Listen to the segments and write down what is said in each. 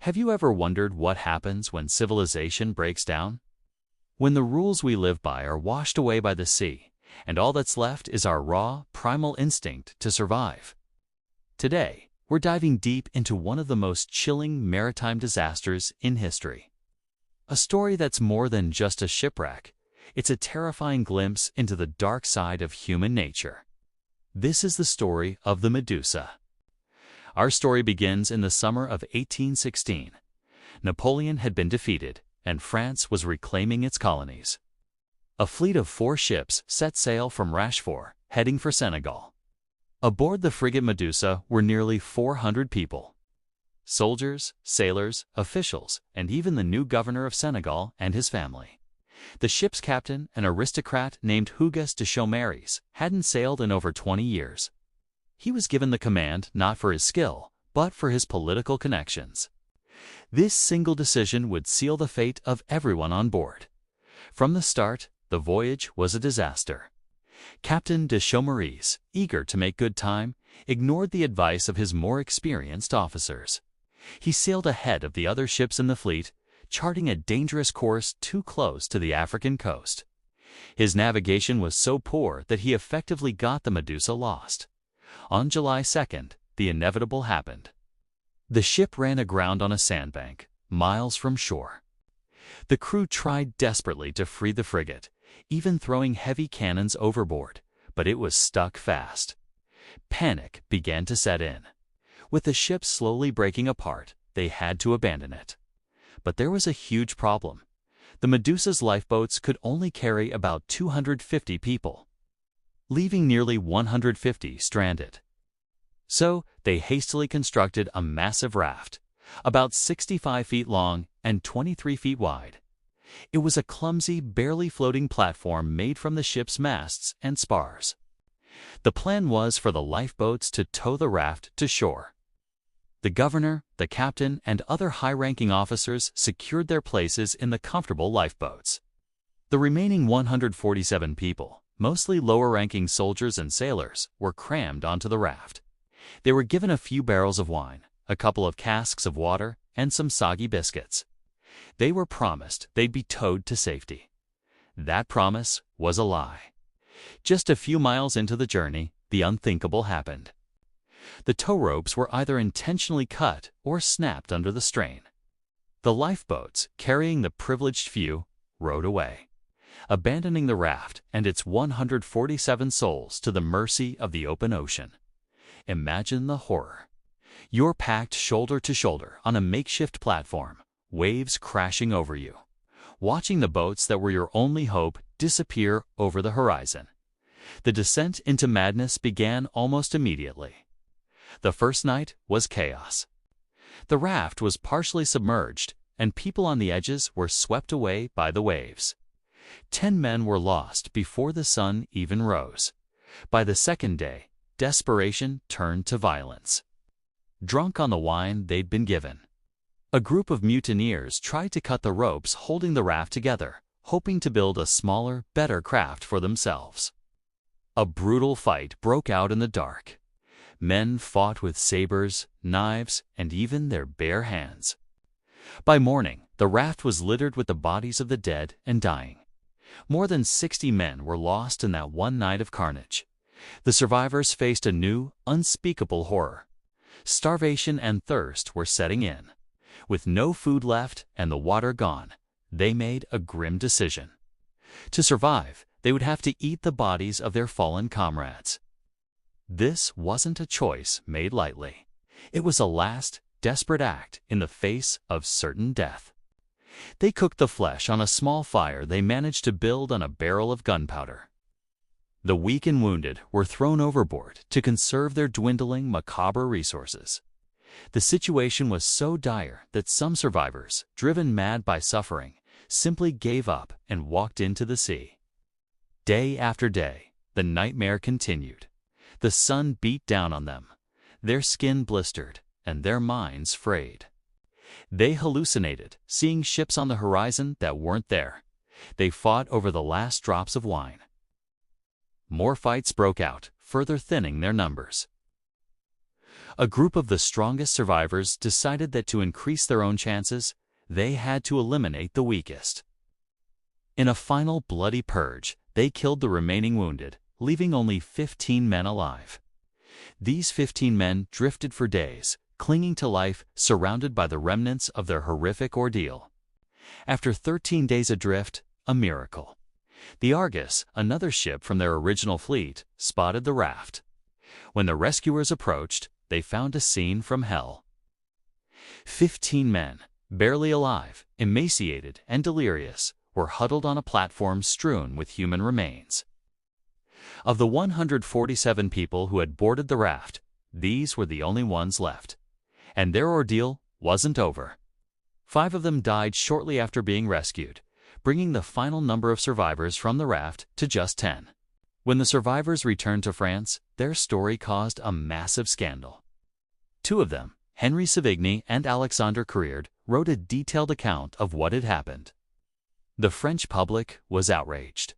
Have you ever wondered what happens when civilization breaks down? When the rules we live by are washed away by the sea, and all that's left is our raw, primal instinct to survive. Today, we're diving deep into one of the most chilling maritime disasters in history. A story that's more than just a shipwreck. It's a terrifying glimpse into the dark side of human nature. This is the story of the Medusa. Our story begins in the summer of 1816. Napoleon had been defeated, and France was reclaiming its colonies. A fleet of 4 ships set sail from Rochefort, heading for Senegal. Aboard the frigate Medusa were nearly 400 people. Soldiers, sailors, officials, and even the new governor of Senegal and his family. The ship's captain, an aristocrat named Hugues de Chaumaris, hadn't sailed in over 20 years. He was given the command not for his skill, but for his political connections. This single decision would seal the fate of everyone on board. From the start, the voyage was a disaster. Captain de Chaumaris, eager to make good time, ignored the advice of his more experienced officers. He sailed ahead of the other ships in the fleet, charting a dangerous course too close to the African coast. His navigation was so poor that he effectively got the Medusa lost. On July 2nd, the inevitable happened. The ship ran aground on a sandbank, miles from shore. The crew tried desperately to free the frigate, even throwing heavy cannons overboard, but it was stuck fast. Panic began to set in. With the ship slowly breaking apart, they had to abandon it. But there was a huge problem. The Medusa's lifeboats could only carry about 250 people, leaving nearly 150 stranded. So they hastily constructed a massive raft, about 65 feet long and 23 feet wide. It was a clumsy, barely floating platform made from the ship's masts and spars. The plan was for the lifeboats to tow the raft to shore. The governor, the captain, and other high-ranking officers secured their places in the comfortable lifeboats. The remaining 147 people, mostly lower-ranking soldiers and sailors, were crammed onto the raft. They were given a few barrels of wine, a couple of casks of water, and some soggy biscuits. They were promised they'd be towed to safety. That promise was a lie. Just a few miles into the journey, the unthinkable happened. The tow ropes were either intentionally cut or snapped under the strain. The lifeboats, carrying the privileged few, rowed away, abandoning the raft and its 147 souls to the mercy of the open ocean. Imagine the horror. You're packed shoulder to shoulder on a makeshift platform, waves crashing over you, watching the boats that were your only hope disappear over the horizon. The descent into madness began almost immediately. The first night was chaos. The raft was partially submerged, and people on the edges were swept away by the waves. 10 men were lost before the sun even rose. By the second day, desperation turned to violence. Drunk on the wine they'd been given, a group of mutineers tried to cut the ropes holding the raft together, hoping to build a smaller, better craft for themselves. A brutal fight broke out in the dark. Men fought with sabers, knives, and even their bare hands. By morning, the raft was littered with the bodies of the dead and dying. More than 60 men were lost in that one night of carnage. The survivors faced a new, unspeakable horror. Starvation and thirst were setting in. With no food left and the water gone, they made a grim decision. To survive, they would have to eat the bodies of their fallen comrades. This wasn't a choice made lightly. It was a last, desperate act in the face of certain death. They cooked the flesh on a small fire they managed to build on a barrel of gunpowder. The weak and wounded were thrown overboard to conserve their dwindling, macabre resources. The situation was so dire that some survivors, driven mad by suffering, simply gave up and walked into the sea. Day after day, the nightmare continued. The sun beat down on them. Their skin blistered, and their minds frayed. They hallucinated, seeing ships on the horizon that weren't there. They fought over the last drops of wine. More fights broke out, further thinning their numbers. A group of the strongest survivors decided that to increase their own chances, they had to eliminate the weakest. In a final bloody purge, they killed the remaining wounded, leaving only 15 men alive. These 15 men drifted for days, clinging to life, surrounded by the remnants of their horrific ordeal. After 13 days adrift, a miracle. The Argus, another ship from their original fleet, spotted the raft. When the rescuers approached, they found a scene from hell. 15 men, barely alive, emaciated and delirious, were huddled on a platform strewn with human remains. Of the 147 people who had boarded the raft, these were the only ones left. And their ordeal wasn't over. 5 of them died shortly after being rescued, bringing the final number of survivors from the raft to just 10. When the survivors returned to France, their story caused a massive scandal. 2 of them, Henry Savigny and Alexandre Carrière, wrote a detailed account of what had happened. The French public was outraged.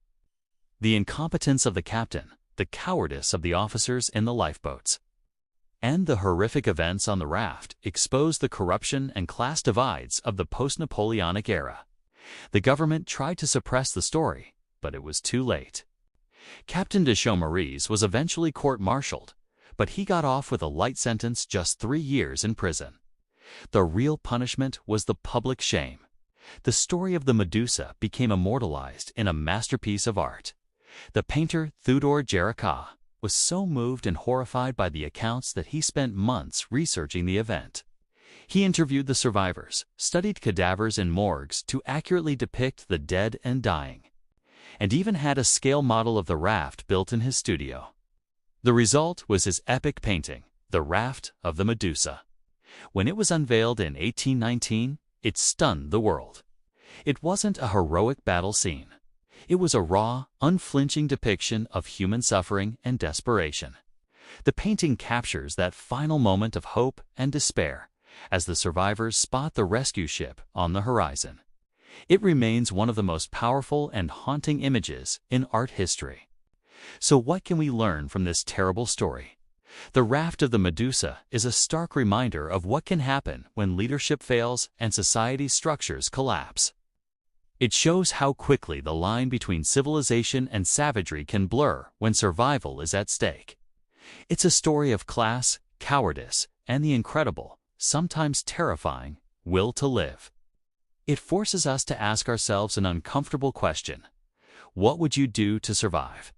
The incompetence of the captain, the cowardice of the officers in the lifeboats, and the horrific events on the raft exposed the corruption and class divides of the post-Napoleonic era. The government tried to suppress the story, but it was too late. Captain de Chaumareys was eventually court-martialed, but he got off with a light sentence, just 3 years in prison. The real punishment was the public shame. The story of the Medusa became immortalized in a masterpiece of art. The painter Theodore Géricault was so moved and horrified by the accounts that he spent months researching the event. He interviewed the survivors, studied cadavers in morgues to accurately depict the dead and dying, and even had a scale model of the raft built in his studio. The result was his epic painting, The Raft of the Medusa. When it was unveiled in 1819, it stunned the world. It wasn't a heroic battle scene. It was a raw, unflinching depiction of human suffering and desperation. The painting captures that final moment of hope and despair as the survivors spot the rescue ship on the horizon. It remains one of the most powerful and haunting images in art history. So what can we learn from this terrible story? The Raft of the Medusa is a stark reminder of what can happen when leadership fails and society's structures collapse. It shows how quickly the line between civilization and savagery can blur when survival is at stake. It's a story of class, cowardice, and the incredible, sometimes terrifying, will to live. It forces us to ask ourselves an uncomfortable question: what would you do to survive?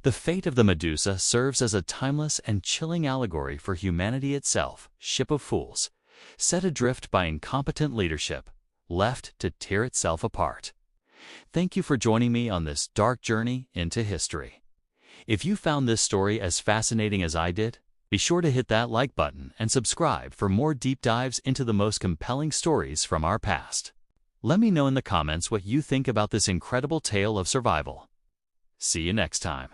The fate of the Medusa serves as a timeless and chilling allegory for humanity itself, ship of fools, set adrift by incompetent leadership, left to tear itself apart. Thank you for joining me on this dark journey into history. If you found this story as fascinating as I did, be sure to hit that like button and subscribe for more deep dives into the most compelling stories from our past. Let me know in the comments what you think about this incredible tale of survival. See you next time.